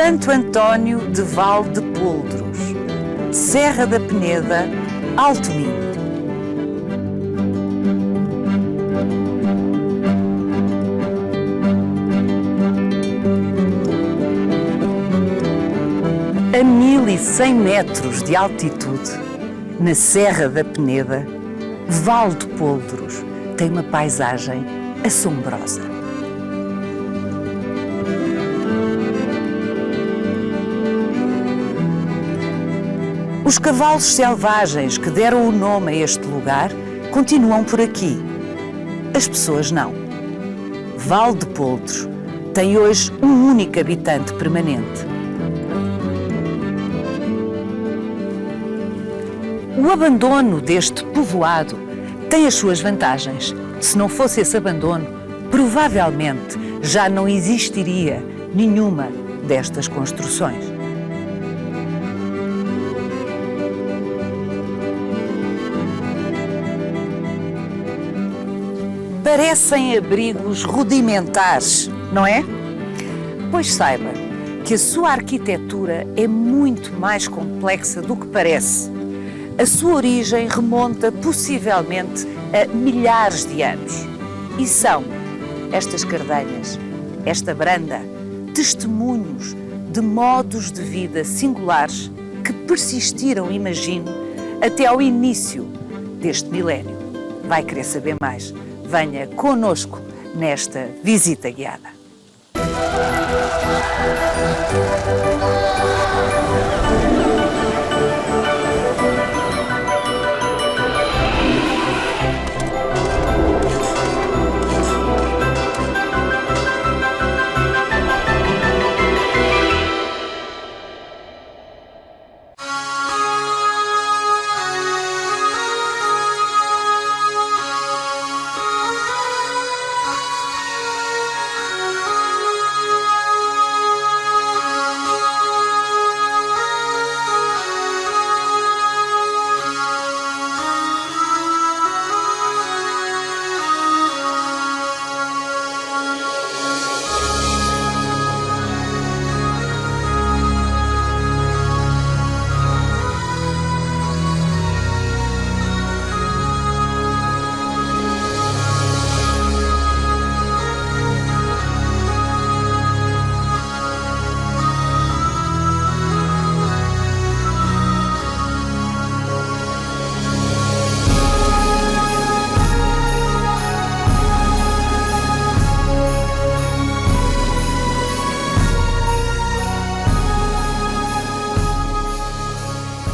Santo António de Val de Poldros, Serra da Peneda, Alto Minho. A 1100 metros de altitude, na Serra da Peneda, Val de Poldros tem uma paisagem assombrosa. Os cavalos selvagens que deram o nome a este lugar continuam por aqui. As pessoas não. Val de Poldros tem hoje um único habitante permanente. O abandono deste povoado tem as suas vantagens. Se não fosse esse abandono, provavelmente já não existiria nenhuma destas construções. Parecem abrigos rudimentares, não é? Pois saiba que a sua arquitetura é muito mais complexa do que parece. A sua origem remonta possivelmente a milhares de anos. E são estas cardenhas, esta branda, testemunhos de modos de vida singulares que persistiram, imagino, até ao início deste milénio. Vai querer saber mais? Venha conosco nesta visita guiada.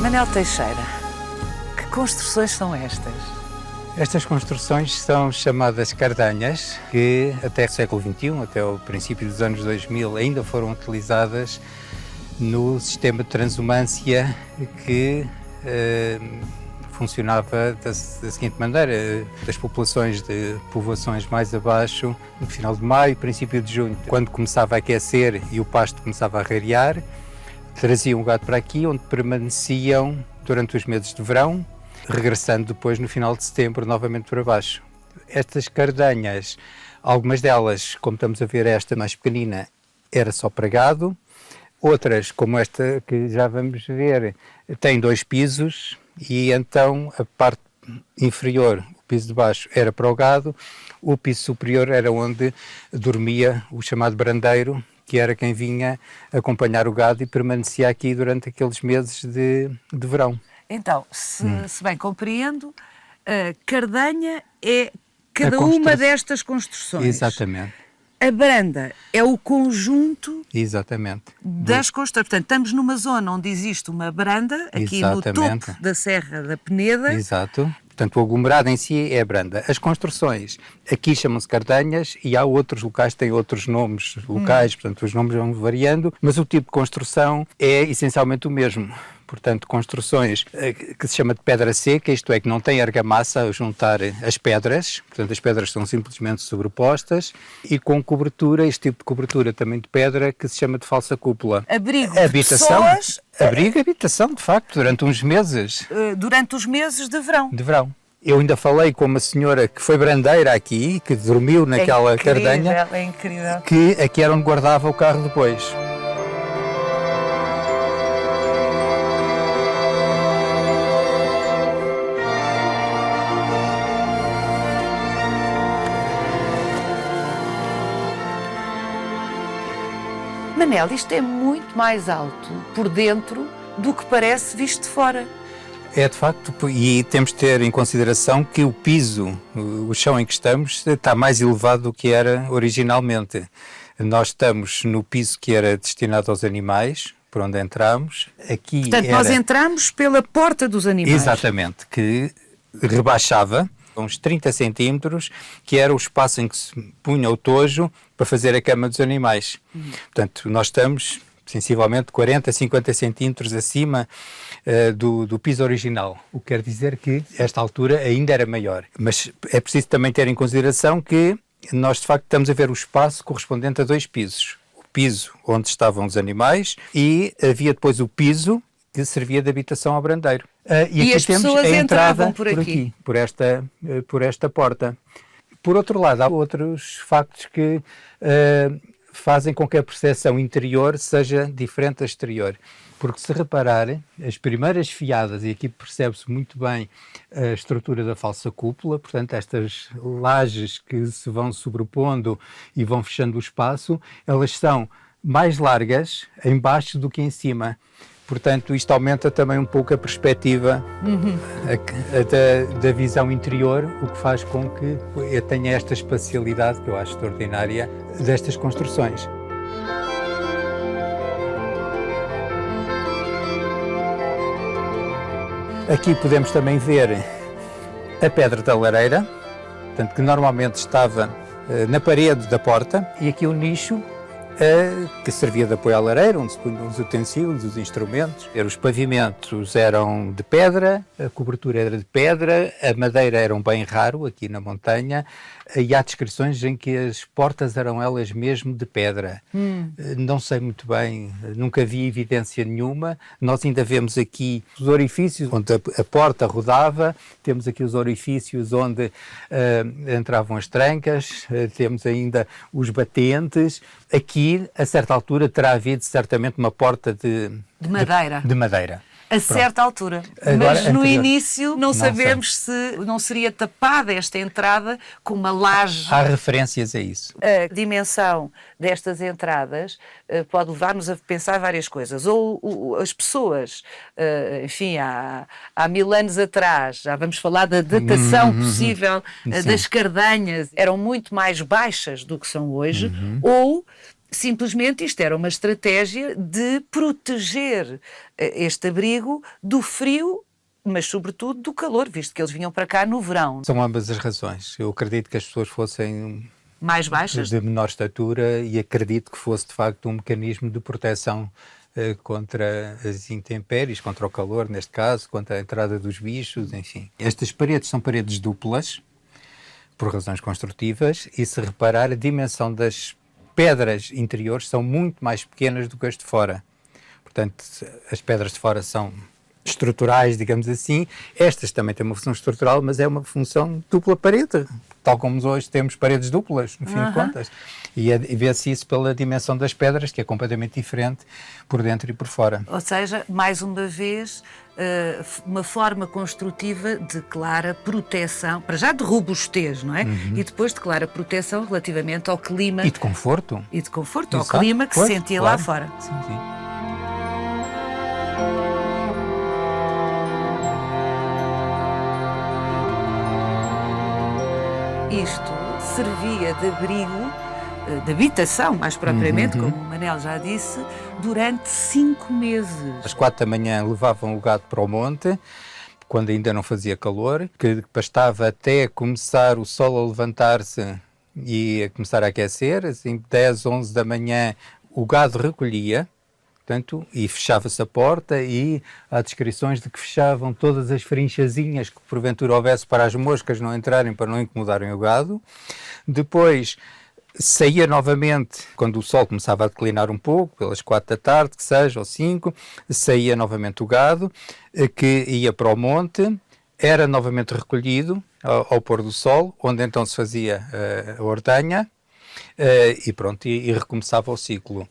Manel Teixeira, que construções são estas? Estas construções são chamadas cardanhas, que até o século XXI, até o princípio dos anos 2000, ainda foram utilizadas no sistema de transumância que funcionava da seguinte maneira: as populações de povoações mais abaixo, no final de maio, princípio de junho, quando começava a aquecer e o pasto começava a rarear, traziam o gado para aqui, onde permaneciam durante os meses de verão, regressando depois no final de setembro novamente para baixo. Estas cardanhas, algumas delas, como estamos a ver esta mais pequenina, era só para gado. Outras, como esta que já vamos ver, têm 2 pisos e então a parte inferior, o piso de baixo, era para o gado, o piso superior era onde dormia o chamado brandeiro, que era quem vinha acompanhar o gado e permanecia aqui durante aqueles meses de verão. Então, se bem compreendo, a cardanha é cada uma destas construções. Exatamente. A branda é o conjunto Exatamente. das construções. Portanto, estamos numa zona onde existe uma branda, aqui Exatamente. no topo da Serra da Peneda. Exato. Portanto, o aglomerado em si é a branda. As construções aqui chamam-se cardanhas e há outros locais que têm outros nomes locais, portanto os nomes vão variando, mas o tipo de construção é essencialmente o mesmo. Portanto, construções que se chama de pedra seca, isto é, que não tem argamassa a juntar as pedras, portanto as pedras são simplesmente sobrepostas, e com cobertura, este tipo de cobertura também de pedra, que se chama de falsa cúpula. Abrigo de pessoas. Abrigo e habitação, de facto, durante uns meses. Durante os meses de verão. De verão. Eu ainda falei com uma senhora que foi brandeira aqui, que dormiu naquela cardanha, É incrível. que aqui era onde guardava o carro depois. Manel, isto é muito mais alto por dentro do que parece visto de fora. É de facto, e temos de ter em consideração que o piso, o chão em que estamos, está mais elevado do que era originalmente. Nós estamos no piso que era destinado aos animais, por onde entramos. Aqui Portanto, nós entramos pela porta dos animais. Exatamente, que rebaixava uns 30 centímetros, que era o espaço em que se punha o tojo para fazer a cama dos animais. Portanto, nós estamos sensivelmente 40, 50 centímetros acima do piso original. O que quer dizer que esta altura ainda era maior. Mas é preciso também ter em consideração que nós, de facto, estamos a ver o espaço correspondente a 2 pisos. O piso onde estavam os animais e havia depois o piso que servia de habitação ao brandeiro. E aqui as temos pessoas a entrada entravam por aqui. Por esta porta. Por outro lado, há outros factos que fazem com que a percepção interior seja diferente da exterior. Porque se reparar, as primeiras fiadas, e aqui percebe-se muito bem a estrutura da falsa cúpula, portanto estas lajes que se vão sobrepondo e vão fechando o espaço, elas são mais largas em baixo do que em cima. Portanto, isto aumenta também um pouco a perspectiva da visão interior, o que faz com que eu tenha esta espacialidade, que eu acho extraordinária, destas construções. Aqui podemos também ver a pedra da lareira, portanto, que normalmente estava na parede da porta, e aqui o nicho que servia de apoio à lareira, onde se punham os utensílios, os instrumentos. Os pavimentos eram de pedra, a cobertura era de pedra, a madeira era um bem raro aqui na montanha, e há descrições em que as portas eram elas mesmo de pedra. Não sei muito bem, nunca vi evidência nenhuma. Nós ainda vemos aqui os orifícios onde a porta rodava, temos aqui os orifícios onde entravam as trancas, temos ainda os batentes. Aqui, a certa altura, terá havido certamente uma porta de madeira. De madeira. A certa altura. Agora, mas no anterior. início não sabemos se não seria tapada esta entrada com uma laje. Há referências a isso. A dimensão destas entradas pode levar-nos a pensar várias coisas. Ou as pessoas, enfim, há 1000 anos atrás, já vamos falar da datação possível das cardanhas, eram muito mais baixas do que são hoje, ou simplesmente isto era uma estratégia de proteger este abrigo do frio, mas sobretudo do calor, visto que eles vinham para cá no verão. São ambas as razões. Eu acredito que as pessoas fossem mais baixas, de menor estatura, e acredito que fosse de facto um mecanismo de proteção contra as intempéries, contra o calor neste caso, contra a entrada dos bichos, enfim. Estas paredes são paredes duplas, por razões construtivas, e se reparar a dimensão das pedras interiores são muito mais pequenas do que as de fora. Portanto, as pedras de fora são estruturais, digamos assim. Estas também têm uma função estrutural, mas é uma função dupla parede, tal como hoje temos paredes duplas, no fim de contas. E vê-se isso pela dimensão das pedras, que é completamente diferente por dentro e por fora. Ou seja, mais uma vez, uma forma construtiva de clara proteção, para já de robustez, não é? E depois de clara proteção relativamente ao clima. E de conforto. E de conforto, Exato, ao clima que se sentia claro. lá fora. Sim, sim. Isto servia de abrigo, de habitação, mais propriamente, como o Manel já disse, durante 5 meses. Às 4 da manhã levavam o gado para o monte, quando ainda não fazia calor, que bastava até começar o sol a levantar-se e a começar a aquecer. Assim, 10, 11 da manhã o gado recolhia, portanto, e fechava-se a porta, e há descrições de que fechavam todas as frinchazinhas que porventura houvesse para as moscas não entrarem, para não incomodarem o gado. Depois saía novamente, quando o sol começava a declinar um pouco, pelas 4 da tarde, que seja, ou 5, saía novamente o gado, que ia para o monte, era novamente recolhido ao pôr do sol, onde então se fazia a ordenha, e pronto, e recomeçava o ciclo.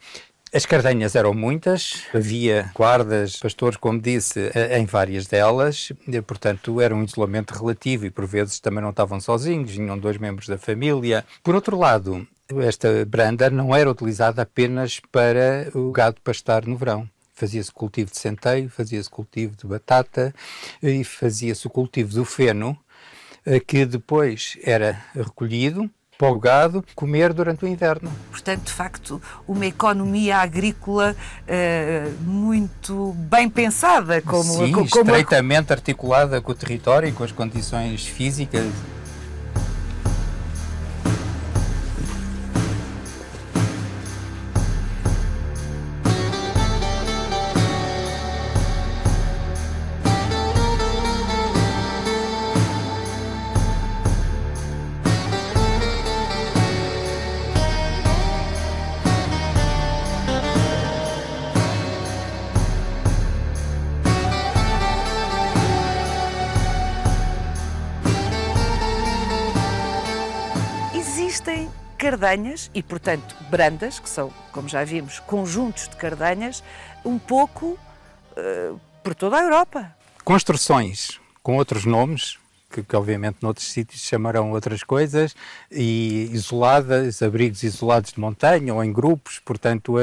As cardanhas eram muitas, havia guardas, pastores, como disse, em várias delas, e, portanto era um isolamento relativo, e por vezes também não estavam sozinhos, vinham 2 membros da família. Por outro lado, Esta branda não era utilizada apenas para o gado pastar no verão. Fazia-se cultivo de centeio, fazia-se cultivo de batata e fazia-se o cultivo do feno, que depois era recolhido para o gado comer durante o inverno. Portanto, de facto, uma economia agrícola muito bem pensada. Sim, estreitamente articulada com o território e com as condições físicas. Existem cardanhas e, portanto, brandas, que são, como já vimos, conjuntos de cardanhas, um pouco por toda a Europa. Construções com outros nomes, que obviamente noutros sítios chamarão outras coisas, e isoladas, abrigos isolados de montanha ou em grupos, portanto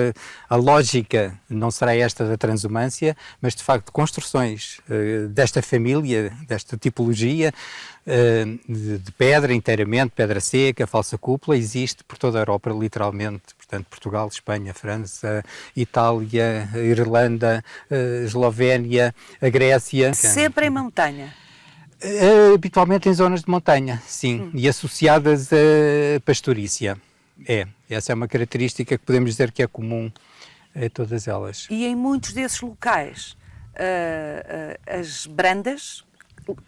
a lógica não será esta da transumância, mas de facto construções desta família, desta tipologia, de pedra inteiramente, pedra seca, falsa cúpula, existe por toda a Europa, literalmente. Portanto, Portugal, Espanha, França, Itália, Irlanda, Eslovénia, a Grécia. Sempre em montanha. Habitualmente em zonas de montanha, sim, e associadas a pastorícia. Essa é uma característica que podemos dizer que é comum a todas elas. E em muitos desses locais, as brandas,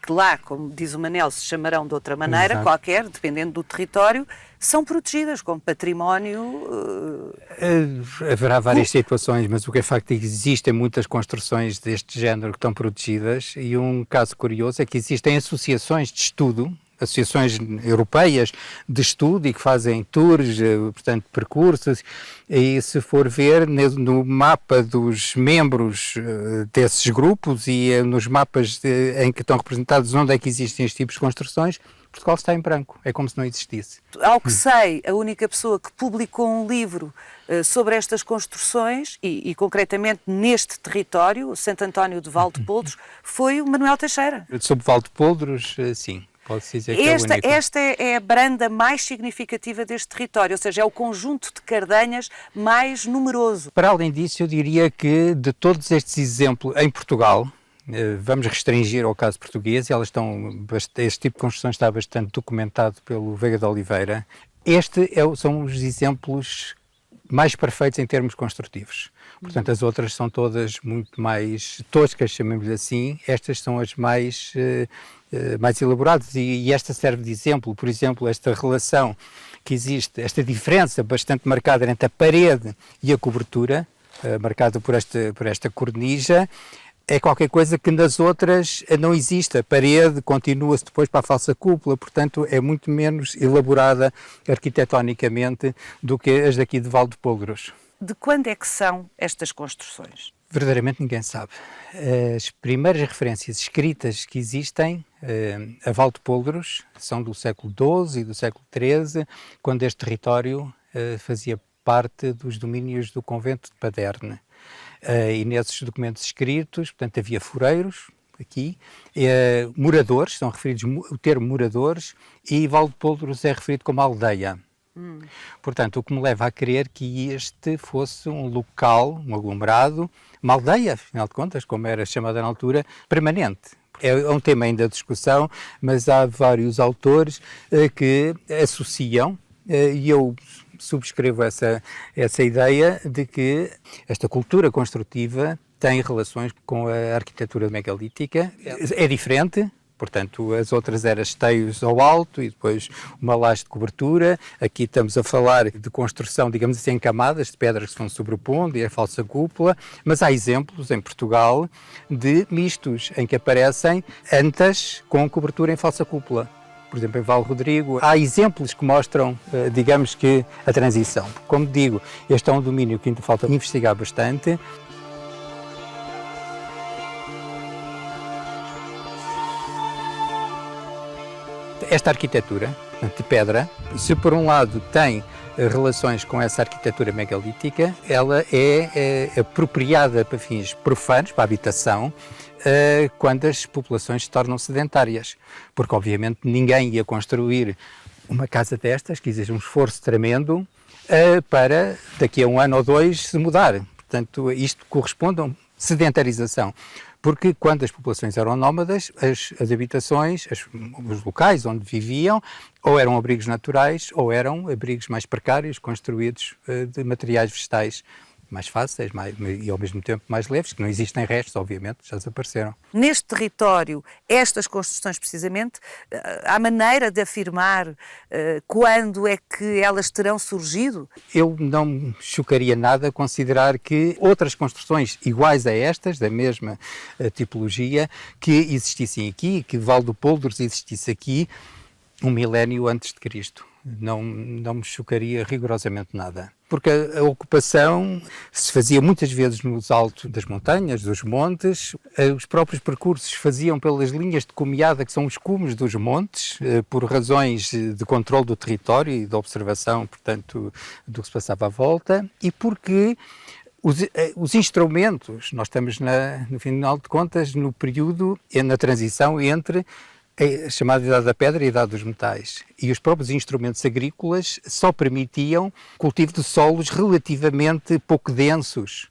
que lá, como diz o Manel, se chamarão de outra maneira, Exato. Qualquer, dependendo do território, são protegidas como património. Haverá várias situações, mas o que é facto é que existem muitas construções deste género que estão protegidas, e um caso curioso é que existem associações de estudo, associações europeias de estudo, e que fazem tours, portanto percursos, e se for ver no mapa dos membros desses grupos e nos mapas em que estão representados onde é que existem estes tipos de construções, Portugal está em branco, é como se não existisse. Ao que sei, a única pessoa que publicou um livro sobre estas construções, e concretamente neste território, Santo António de Valdepoldros, foi o Manuel Teixeira. Sobre Valdepoldros, sim. Pode-se dizer que é o único. Esta é a branda mais significativa deste território, ou seja, é o conjunto de cardanhas mais numeroso. Para além disso, eu diria que de todos estes exemplos em Portugal, vamos restringir ao caso português, este tipo de construção está bastante documentado pelo Veiga de Oliveira. São os exemplos mais perfeitos em termos construtivos. Portanto, as outras são todas muito mais toscas, chamemos-lhe assim. Estas são as mais elaboradas, e esta serve de exemplo. Por exemplo, esta relação que existe, esta diferença bastante marcada entre a parede e a cobertura, marcada por esta cornija, é qualquer coisa que nas outras não existe. A parede continua-se depois para a falsa cúpula, portanto é muito menos elaborada arquitetonicamente do que as daqui de Valdepoldros. De quando é que são estas construções? Verdadeiramente ninguém sabe. As primeiras referências escritas que existem a Valdepoldros são do século XII e do século XIII, quando este território fazia parte dos domínios do convento de Paderne. E nesses documentos escritos, portanto, havia foreiros aqui, moradores, são referidos o termo moradores, e Valdepoldros é referido como aldeia. Portanto, o que me leva a crer que este fosse um local, um aglomerado, uma aldeia, afinal de contas, como era chamada na altura, permanente. É um tema ainda de discussão, mas há vários autores que associam, e eu subscrevo essa ideia de que esta cultura construtiva tem relações com a arquitetura megalítica. É diferente. Portanto, as outras eram esteios ao alto e depois uma laje de cobertura. Aqui estamos a falar de construção, digamos assim, em camadas de pedras que se vão sobrepondo e a falsa cúpula, mas há exemplos em Portugal de mistos, em que aparecem antas com cobertura em falsa cúpula. Por exemplo, em Val Rodrigo, há exemplos que mostram, digamos que, a transição. Como digo, este é um domínio que ainda falta investigar bastante. Esta arquitetura de pedra, se por um lado tem relações com essa arquitetura megalítica, ela é apropriada para fins profanos, para a habitação, quando as populações se tornam sedentárias, porque obviamente ninguém ia construir uma casa destas, que exige um esforço tremendo, para daqui a 1 ano ou 2 se mudar. Portanto, isto corresponde a uma sedentarização, porque quando as populações eram nómadas, as habitações, os locais onde viviam, ou eram abrigos naturais, ou eram abrigos mais precários, construídos de materiais vegetais mais fáceis e ao mesmo tempo mais leves, que não existem restos, obviamente, já desapareceram. Neste território, estas construções precisamente, há maneira de afirmar quando é que elas terão surgido? Eu não me chocaria nada considerar que outras construções iguais a estas, da mesma tipologia, que existissem aqui, que Val do Poldros existisse aqui 1 milénio antes de Cristo. Não me chocaria rigorosamente nada. Porque a ocupação se fazia muitas vezes nos altos das montanhas, dos montes. Os próprios percursos faziam pelas linhas de cumeada, que são os cumes dos montes, por razões de controle do território e de observação, portanto, do que se passava à volta, e porque os instrumentos, nós estamos, no final de contas, no período, na transição entre a chamada Idade da Pedra e a Idade dos Metais. E os próprios instrumentos agrícolas só permitiam cultivo de solos relativamente pouco densos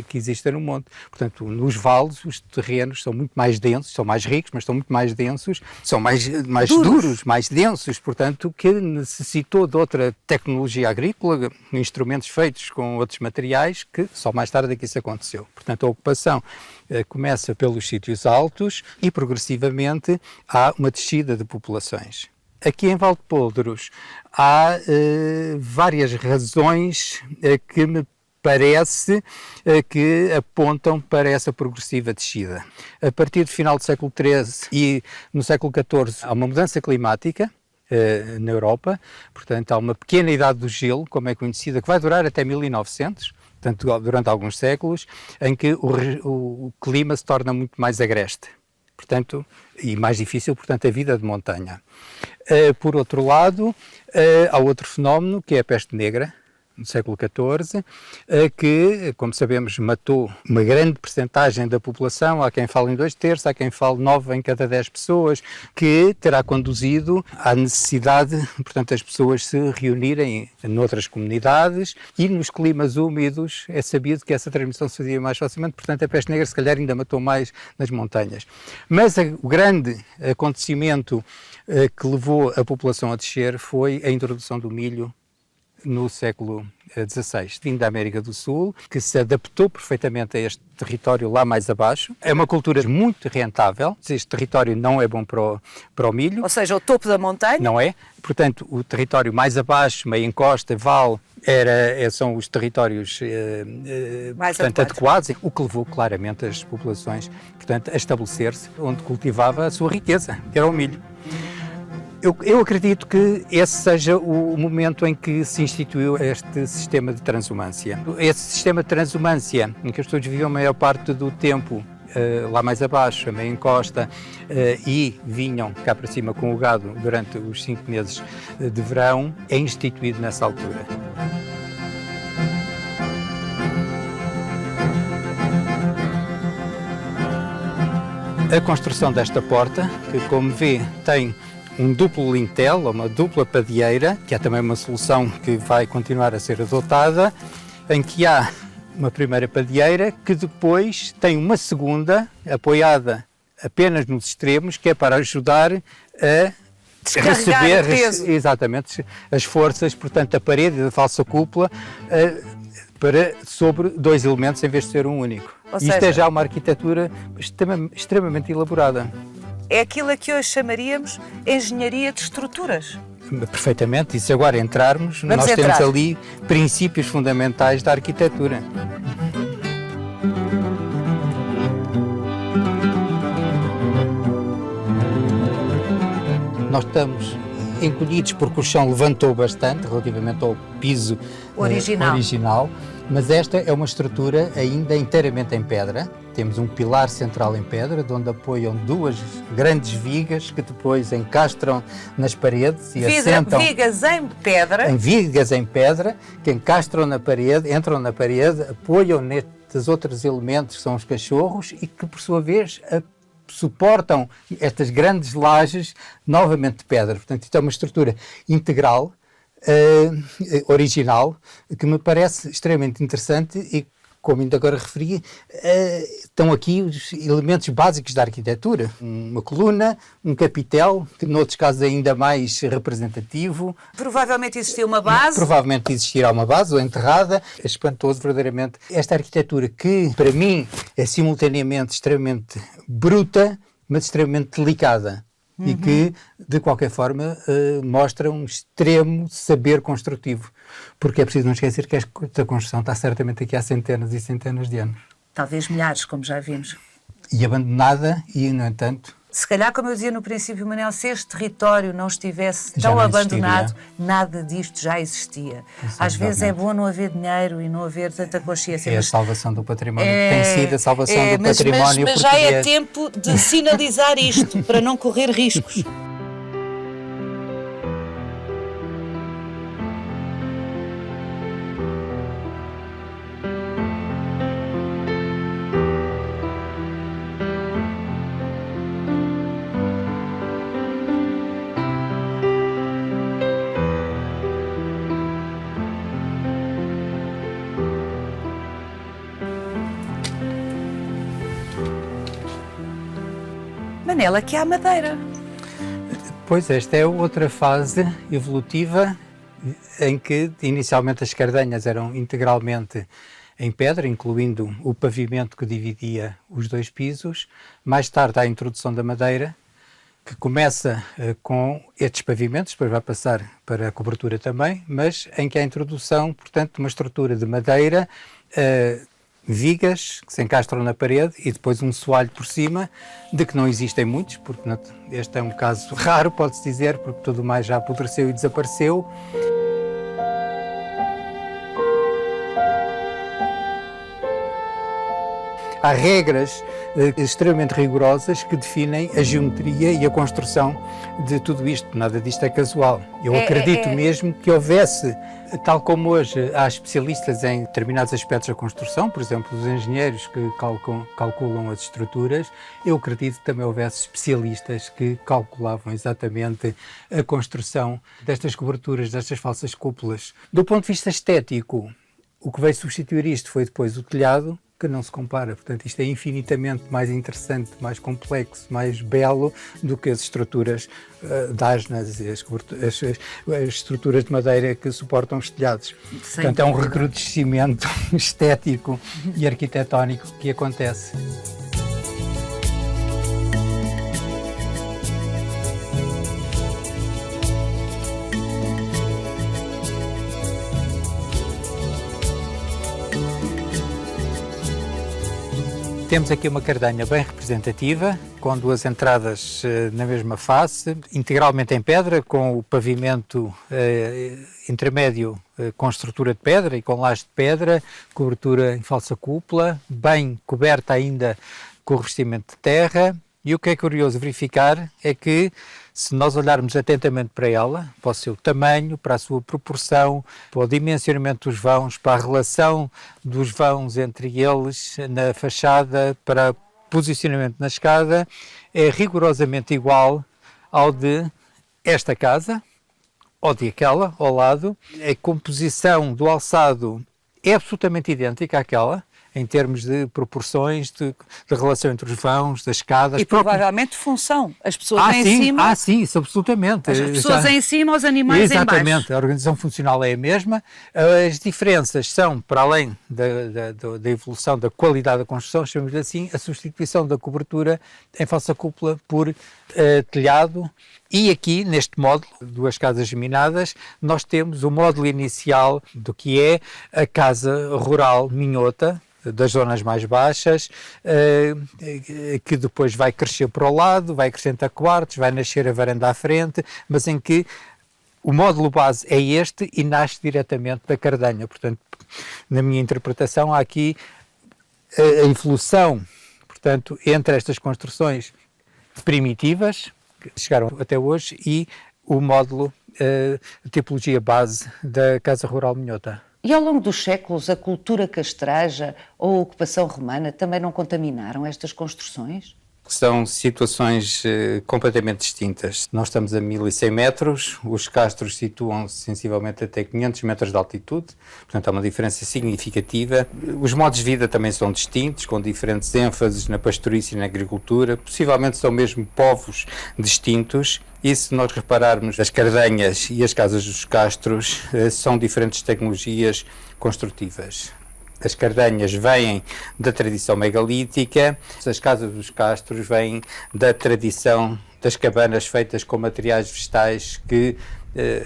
que existem no monte. Portanto, nos vales os terrenos são muito mais densos, são mais ricos, mas são muito mais densos, são mais duros, mais densos, portanto, que necessitou de outra tecnologia agrícola, instrumentos feitos com outros materiais, que só mais tarde é que isso aconteceu. Portanto, a ocupação começa pelos sítios altos e progressivamente há uma descida de populações. Aqui em Val de Poldros há várias razões que me parece que apontam para essa progressiva descida. A partir do final do século XIII e no século XIV há uma mudança climática na Europa, portanto há uma pequena idade do gelo, como é conhecida, que vai durar até 1900, portanto durante alguns séculos, em que o clima se torna muito mais agreste, portanto, e mais difícil, portanto, a vida de montanha. Por outro lado, há outro fenómeno que é a peste negra, no século XIV, que, como sabemos, matou uma grande percentagem da população. Há quem fale em 2/3, há quem fale 9 em cada 10 pessoas, que terá conduzido à necessidade, portanto, das pessoas se reunirem noutras comunidades, e nos climas úmidos é sabido que essa transmissão se fazia mais facilmente, portanto a peste negra se calhar ainda matou mais nas montanhas. Mas o grande acontecimento que levou a população a descer foi a introdução do milho no século XVI, vindo da América do Sul, que se adaptou perfeitamente a este território lá mais abaixo. É uma cultura muito rentável. Este território não é bom para o milho. Ou seja, o topo da montanha? Não é. Portanto, o território mais abaixo, meio encosta, vale, são os territórios mais adequados, o que levou claramente as populações, portanto, a estabelecer-se onde cultivava a sua riqueza, que era o milho. Eu acredito que esse seja o momento em que se instituiu este sistema de transumância. Esse sistema de transumância, em que as pessoas viviam a maior parte do tempo lá mais abaixo, a meia encosta, e vinham cá para cima com o gado durante os 5 meses de verão, é instituído nessa altura. A construção desta porta, que como vê tem um duplo lintel, uma dupla padieira, que é também uma solução que vai continuar a ser adotada, em que há uma primeira padieira que depois tem uma segunda apoiada apenas nos extremos, que é para ajudar a receber exatamente as forças, portanto a parede da falsa cúpula sobre 2 elementos em vez de ser um único. Isto é já uma arquitetura extremamente elaborada. É aquilo a que hoje chamaríamos engenharia de estruturas. Perfeitamente, e se agora entrarmos, temos ali princípios fundamentais da arquitetura. Nós estamos encolhidos porque o chão levantou bastante relativamente ao piso original, mas esta é uma estrutura ainda inteiramente em pedra. Temos um pilar central em pedra, de onde apoiam duas grandes vigas que depois encastram nas paredes e assentam... Vigas em pedra? Em vigas em pedra, que encastram na parede, entram na parede, apoiam nestes outros elementos, que são os cachorros, e que, por sua vez, suportam estas grandes lajes novamente de pedra. Portanto, isto é uma estrutura integral, original, que me parece extremamente interessante e, como ainda agora referi, estão aqui os elementos básicos da arquitetura. Uma coluna, um capitel, que noutros casos é ainda mais representativo. Provavelmente existia uma base. Provavelmente existirá uma base, ou enterrada. É espantoso, verdadeiramente. Esta arquitetura que, para mim, é simultaneamente extremamente bruta, mas extremamente delicada. E que, de qualquer forma, mostra um extremo saber construtivo. Porque é preciso não esquecer que esta construção está certamente aqui há centenas e centenas de anos. Talvez milhares, como já vimos. E abandonada, e, no entanto... Se calhar, como eu dizia no princípio, Manel, se este território não estivesse Já tão não abandonado, existiria. nada disto já existia. Às Exatamente. vezes é bom não haver dinheiro e não haver tanta consciência. É a mas salvação do património. Tem sido a salvação do património mas já é português. tempo de sinalizar isto, para não correr riscos. Manel, aqui há madeira. Pois, esta é outra fase evolutiva em que inicialmente as cardanhas eram integralmente em pedra, incluindo o pavimento que dividia os dois pisos. Mais tarde há a introdução da madeira, que começa com estes pavimentos, depois vai passar para a cobertura também, mas em que há a introdução, portanto, de uma estrutura de madeira, vigas que se encastram na parede e depois um soalho por cima, de que não existem muitos, porque este é um caso raro, pode-se dizer, porque tudo mais já apodreceu e desapareceu. Há regras extremamente rigorosas que definem a geometria e a construção de tudo isto. Nada disto é casual. Eu acredito mesmo que houvesse, tal como hoje há especialistas em determinados aspectos da construção, por exemplo, os engenheiros que calculam as estruturas, eu acredito que também houvesse especialistas que calculavam exatamente a construção destas coberturas, destas falsas cúpulas. Do ponto de vista estético, o que veio substituir isto foi depois o telhado, que não se compara. Portanto, isto é infinitamente mais interessante, mais complexo, mais belo do que as estruturas de asnas e as estruturas de madeira que suportam os telhados. Portanto, é um recrudescimento estético e arquitetónico que acontece. Temos aqui uma cardanha bem representativa, com duas entradas na mesma face, integralmente em pedra, com o pavimento intermédio com estrutura de pedra e com laje de pedra, cobertura em falsa cúpula, bem coberta ainda com o revestimento de terra. E o que é curioso verificar é que, se nós olharmos atentamente para ela, para o seu tamanho, para a sua proporção, para o dimensionamento dos vãos, para a relação dos vãos entre eles na fachada, para o posicionamento na escada, é rigorosamente igual ao de esta casa, ou de aquela, ao lado. A composição do alçado é absolutamente idêntica àquela, em termos de proporções, de relação entre os vãos, das escadas. E provavelmente função. As pessoas em cima... sim, isso absolutamente. As pessoas em cima, os animais em baixo. Exatamente, a organização funcional é a mesma. As diferenças são, para além da evolução da qualidade da construção, chamamos-lhe assim, a substituição da cobertura em falsa cúpula por telhado. E aqui, neste módulo, duas casas geminadas, nós temos o módulo inicial do que é a casa rural minhota, das zonas mais baixas, que depois vai crescer para o lado, vai acrescentar quartos, vai nascer a varanda à frente, mas em que o módulo base é este e nasce diretamente da cardanha. Portanto, na minha interpretação, há aqui a evolução portanto, entre estas construções primitivas, que chegaram até hoje, e o módulo, a tipologia base da Casa Rural Minhota. E ao longo dos séculos, a cultura castreja ou a ocupação romana também não contaminaram estas construções? São situações completamente distintas. Nós estamos a 1100 metros, os castros situam-se sensivelmente até 500 metros de altitude, portanto há uma diferença significativa. Os modos de vida também são distintos, com diferentes ênfases na pastorícia e na agricultura, possivelmente são mesmo povos distintos. E se nós repararmos, as cardanhas e as casas dos castros são diferentes tecnologias construtivas. As cardanhas vêm da tradição megalítica, as casas dos castros vêm da tradição das cabanas feitas com materiais vegetais que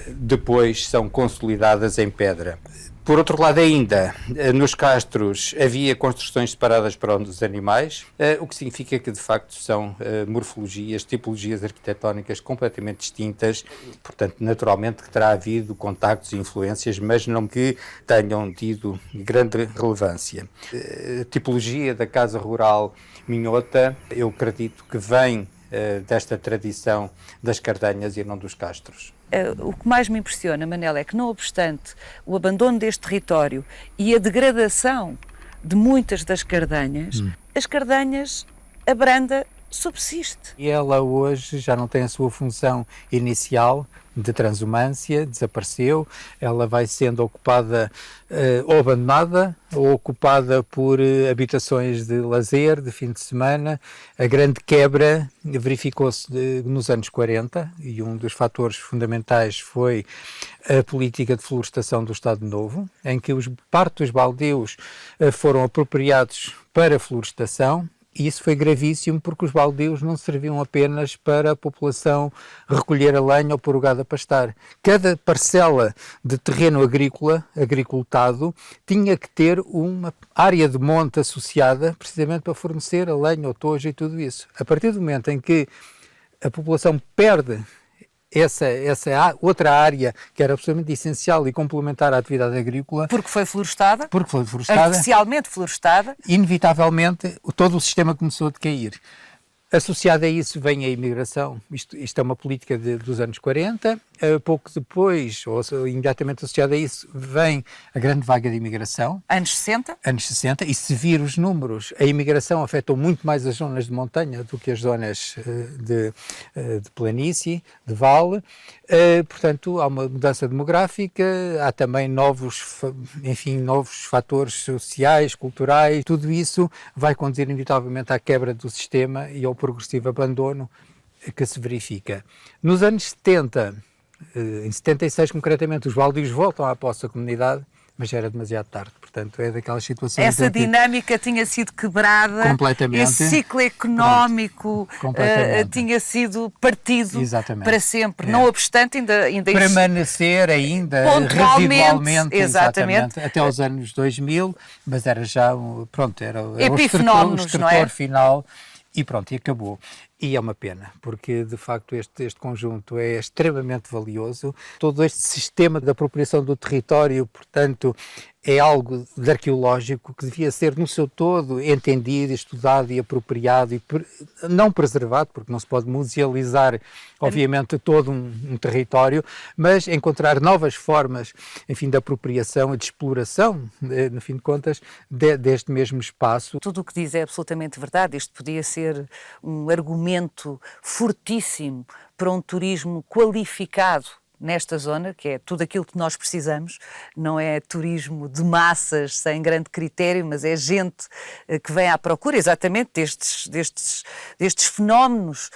depois são consolidadas em pedra. Por outro lado ainda, nos castros havia construções separadas para os animais, o que significa que de facto são morfologias, tipologias arquitetónicas completamente distintas, portanto naturalmente que terá havido contactos e influências, mas não que tenham tido grande relevância. A tipologia da Casa Rural Minhota, eu acredito que vem desta tradição das cardanhas e não dos castros. O que mais me impressiona, Manel, é que não obstante o abandono deste território e a degradação de muitas das cardanhas, as cardanhas, a branda subsiste. E ela hoje já não tem a sua função inicial de transumância, desapareceu, ela vai sendo ocupada ou abandonada ou ocupada por habitações de lazer, de fim de semana. A grande quebra verificou-se nos anos 40 e um dos fatores fundamentais foi a política de florestação do Estado Novo, em que parte dos baldios foram apropriados para florestação. E isso foi gravíssimo porque os baldios não serviam apenas para a população recolher a lenha ou pôr o gado a pastar. Cada parcela de terreno agrícola, agricultado, tinha que ter uma área de monte associada precisamente para fornecer a lenha, o tojo e tudo isso. A partir do momento em que a população perde essa outra área que era absolutamente essencial e complementar à atividade agrícola. Porque foi florestada? Porque foi florestada. Artificialmente florestada. Inevitavelmente, todo o sistema começou a decair. Associado a isso vem a imigração. Isto é uma política dos anos 40. Pouco depois, ou imediatamente associado a isso, vem a grande vaga de imigração. Anos 60? Anos 60. E se vir os números, a imigração afetou muito mais as zonas de montanha do que as zonas de planície, de vale. Portanto, há uma mudança demográfica, há também novos fatores sociais, culturais. Tudo isso vai conduzir inevitavelmente à quebra do sistema e ao progressivo abandono que se verifica. Nos anos 70, em 76 concretamente, os baldios voltam à posse da comunidade, mas já era demasiado tarde, portanto é daquelas situações... Essa dinâmica tinha sido quebrada, completamente, esse ciclo económico tinha sido partido para sempre, não obstante ainda permanecer ainda residualmente, exatamente, até os anos 2000, mas era já o estrutor final e pronto, e acabou. E é uma pena, porque de facto este conjunto é extremamente valioso. Todo este sistema de apropriação do território, portanto, é algo de arqueológico que devia ser no seu todo entendido, estudado e apropriado e não preservado, porque não se pode musealizar, obviamente, todo um território, mas encontrar novas formas, enfim, de apropriação e de exploração, no fim de contas, deste mesmo espaço. Tudo o que diz é absolutamente verdade. Isto podia ser um argumento fortíssimo para um turismo qualificado nesta zona, que é tudo aquilo que nós precisamos. Não é turismo de massas sem grande critério, mas é gente que vem à procura exatamente destes fenómenos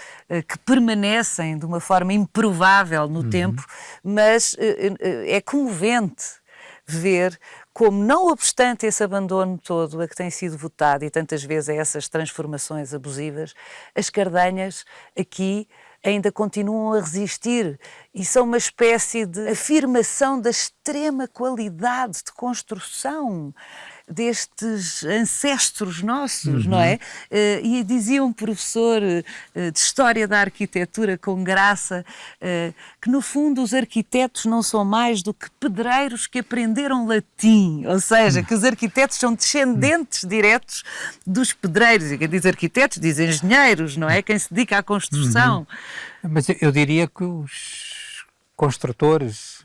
que permanecem de uma forma improvável no tempo, mas é comovente ver como, não obstante esse abandono todo a que tem sido votado e tantas vezes a essas transformações abusivas, as cardanhas aqui ainda continuam a resistir e são uma espécie de afirmação da extrema qualidade de construção. destes ancestros nossos, não é? E dizia um professor de História da Arquitetura com graça que no fundo os arquitetos não são mais do que pedreiros que aprenderam latim, ou seja, que os arquitetos são descendentes diretos dos pedreiros, e quem diz arquitetos diz engenheiros, não é? Quem se dedica à construção. Mas eu diria que os construtores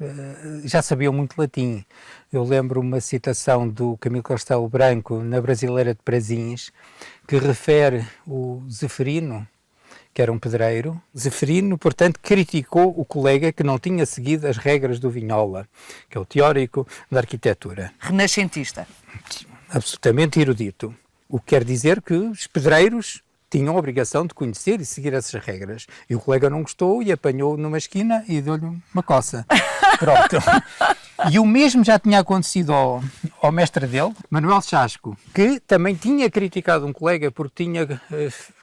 já sabiam muito latim. Eu lembro uma citação do Camilo Castelo Branco na Brasileira de Prazins, que refere o Zeferino, que era um pedreiro. Zeferino, portanto, criticou o colega que não tinha seguido as regras do Vignola, que é o teórico da arquitetura. Renascentista. Absolutamente erudito. O que quer dizer que os pedreiros tinham a obrigação de conhecer e seguir essas regras. E o colega não gostou e apanhou numa esquina e deu-lhe uma coça. Pronto. E o mesmo já tinha acontecido ao mestre dele, Manuel Chasco, que também tinha criticado um colega porque tinha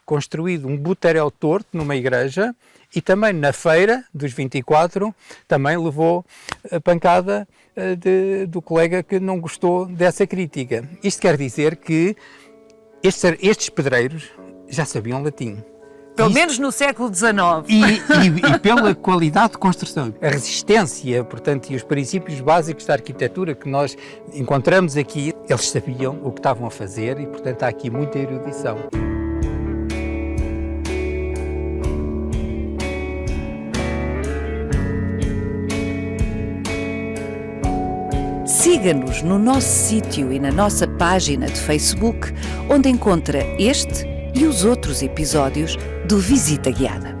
construído um butaréu torto numa igreja e também na feira dos 24 também levou a pancada do colega que não gostou dessa crítica. Isto quer dizer que estes pedreiros já sabiam latim. Pelo menos no século XIX. E pela qualidade de construção. A resistência, portanto, e os princípios básicos da arquitetura que nós encontramos aqui, eles sabiam o que estavam a fazer e, portanto, há aqui muita erudição. Siga-nos no nosso sítio e na nossa página de Facebook, onde encontra este e os outros episódios do Visita Guiada.